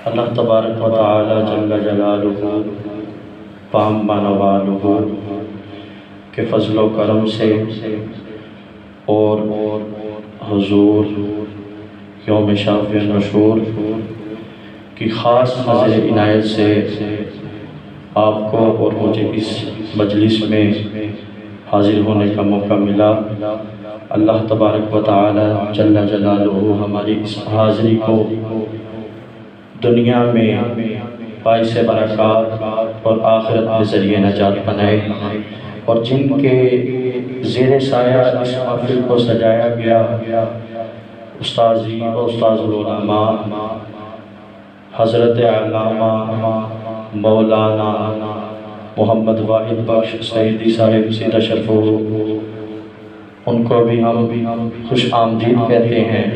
اللہ تبارک و تعالی جل جلالہ پام بانوالہ کے فضل و کرم سے اور حضور یوم شافع نشور کی خاص نظر عنایت سے آپ کو اور مجھے اس مجلس میں حاضر ہونے کا موقع ملا۔ اللہ تبارک و تعالی جل جلالہ ہماری اس حاضری کو دنیا میں باعث برکات اور آخرت میں ذریعہ نجات بنائے، اور جن کے زیر سایہ اس محفل کو سجایا گیا استاذی و استاذ العلماء حضرت علامہ مولانا محمد واحد بخش سعیدی صاحب سیدہ شرفو، ان کو بھی ہم خوش آمدید کہتے ہیں۔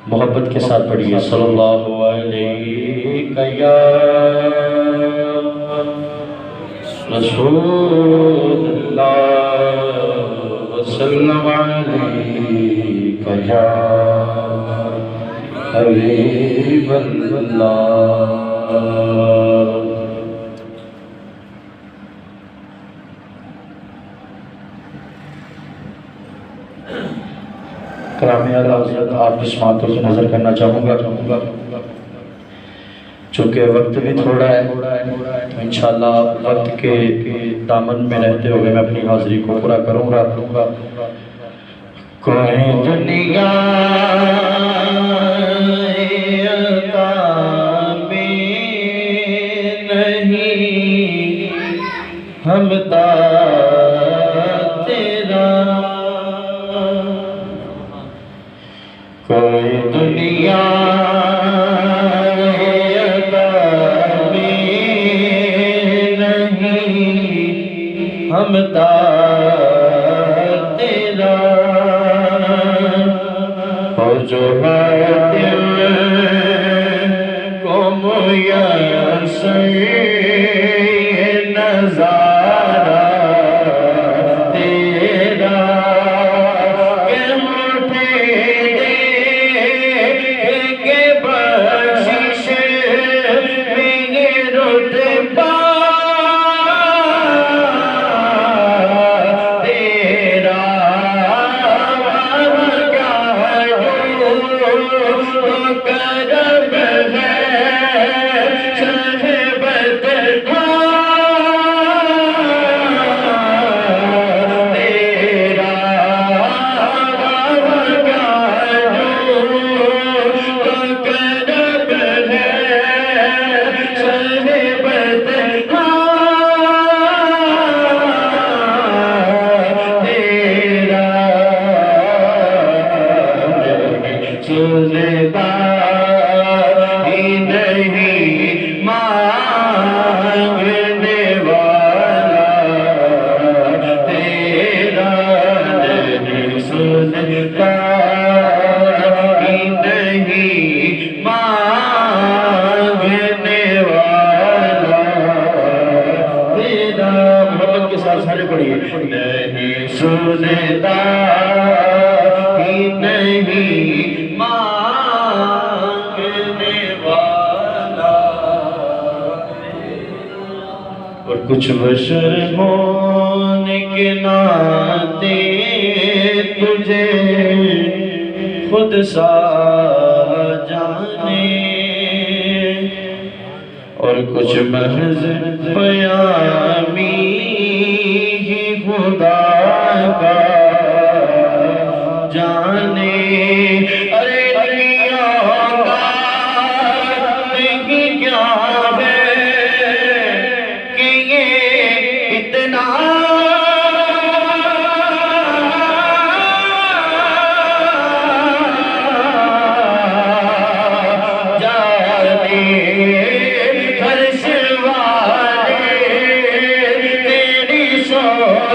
محبت کے ساتھ پڑھیے صلی اللہ علیہ یا رسول اللہ وسلم علیہ یا حبیب اللہ۔ کرامی اعلیٰ حضرت آپ کی سماعتوں سے نظر کرنا چاہوں گا، چونکہ وقت بھی تھوڑا ہے، انشاءاللہ وقت کے دامن میں رہتے ہوئے میں اپنی حاضری کو پورا کروں گا۔ کوئی دنیا نہیں ہمتا تیرا، کوئی دنیا نہیں ہمتا تیرا، اور جو ہے دل کو میسر نظارہ تیرا، کہ مٹھے دے کے بخشش میرے رتبہ تیرا، کرم ہے صحبت نہیں سنتا ہی نہیں مانگنے والا، اور کچھ بشر ہونے کے ناطے تجھے خود سا جانے، اور کچھ محض پیامی خدا کا جانے، ارے دنیا کا نہیں کیا ہے کہ یہ اتنا جانے، ہر سوالے تیری صحبت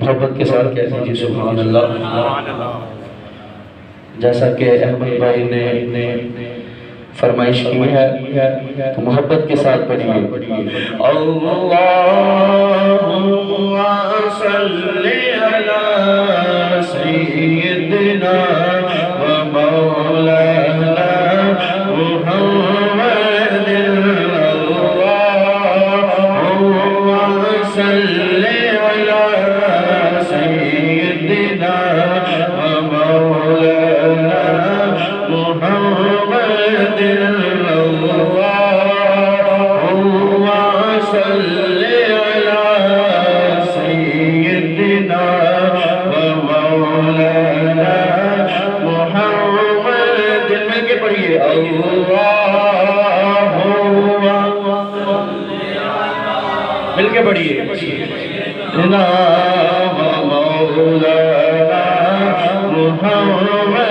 محبت کے ساتھ کہہ دیجیے سبحان اللہ۔ جیسا کہ احمد بھائی نے فرمائش کی ہے تو محبت کے ساتھ پڑھیے اللہم صلی علی سیدنا و مولانا محمد اللہم صلی علی سیدنا و مولانا محمد مل کے پڑھیے مولانا محمد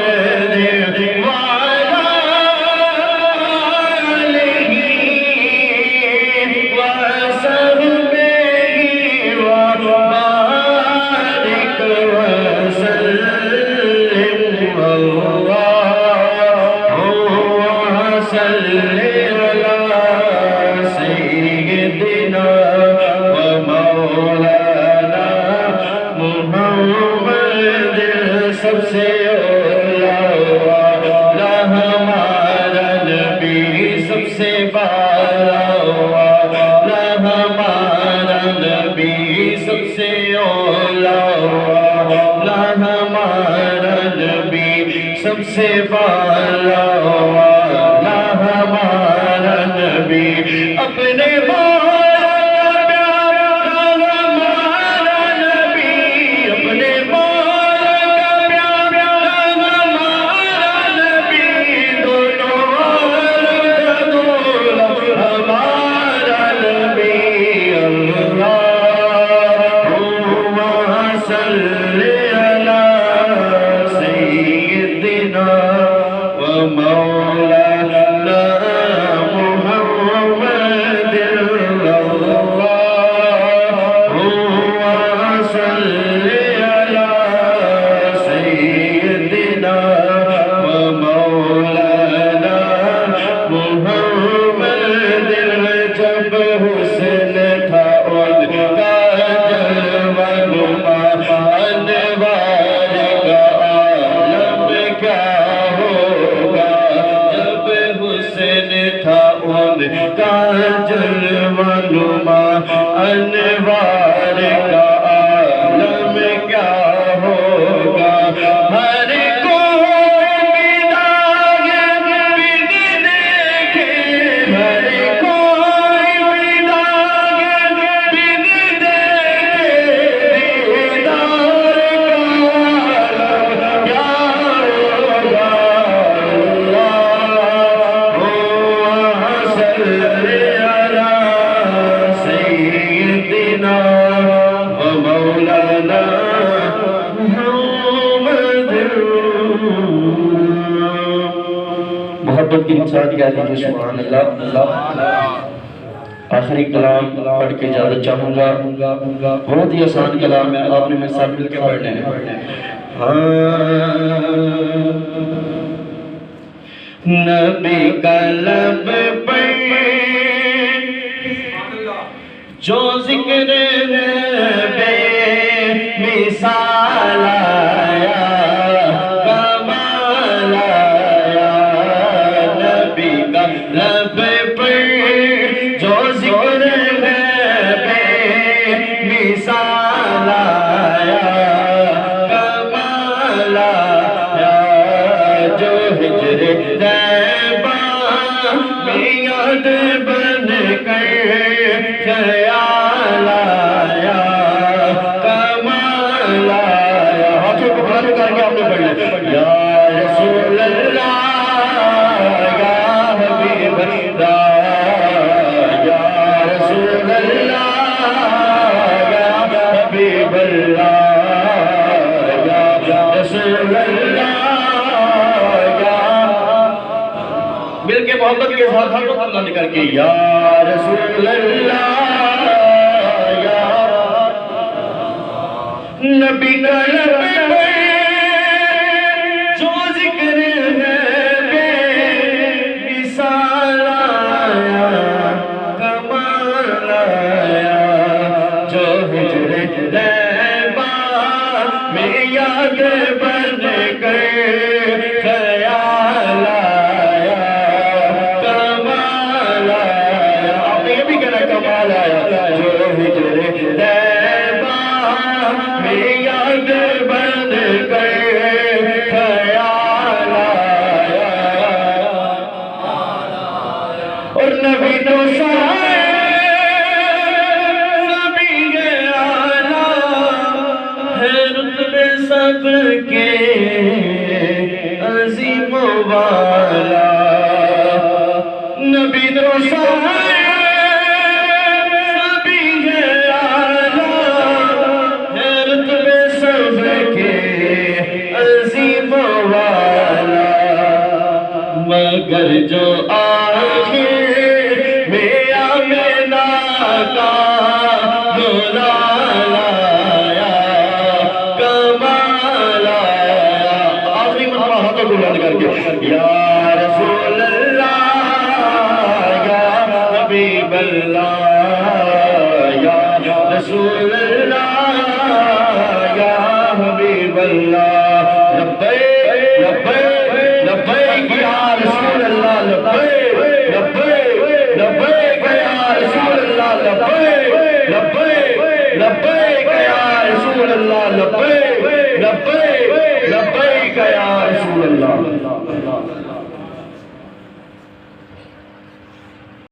سب سے بالا والا ہمارا نبی اپنے انوار کا عالم کیا ہوگا ہر کوئی داغ بن دیکھے ہر کوئی داغ بن دیکھے دیدار کا عالم کیا ہوگا اللہم صلی محبت کی انسان کیا دیجیے سبحان اللہ۔ آخری کلام پڑھ کے اجازت چاہوں گا، بہت ہی آسان کلام ہے، آپ نے میرے ساتھ مل کے پڑھنے ہیں۔ نبی کا لب پر جو ذکر بے مثال آیا کمال آیا نبی کا لب پر جو ذکر بے مثال آیا کمال آیا جو ہجر طیبہ میں یاد بن کر خیال آیا کمال آیا ہاتھوں کو بھر کر کے آپ نے پڑھنا یا رسول اللہ یا حبیب اللہ یا رسول اللہ یا حبیب اللہ یا رسول اللہ مل کے محبت کے ساتھ ہاتھوں کو بلند کر کے یا رسول اللہ یا نبی کا لب پر جو ذکر ہے بے مثال آیا کمال آیا جو ہجر طیبہ میں یاد بن کر خیال آیا کمال آیا آپ نے یہ بھی کہنا کمال آیا جو ہجر طیبہ میں یاد بن کر خیال آیا اور نبی تو سائے نبی اعلیٰ ہے رتبے سب کے عظیم و بالا نبی تو سائے نبی اعلیٰ ہے رتبے سب کے عظیم و بالا مگر جو آخر میں آمینہ کا دلال آیا کمال آیا آخری مرتبہ ہاتھوں کو بلند کر کے یا رسول اللہ یا حبیب اللہ یا رسول اللہ یا حبیب اللہ لبیک لبیک لبیک یا رسول اللہ لبیک لبیک لبیک یا رسول اللہ لبیک لبیک لبیک یا رسول اللہ لبیک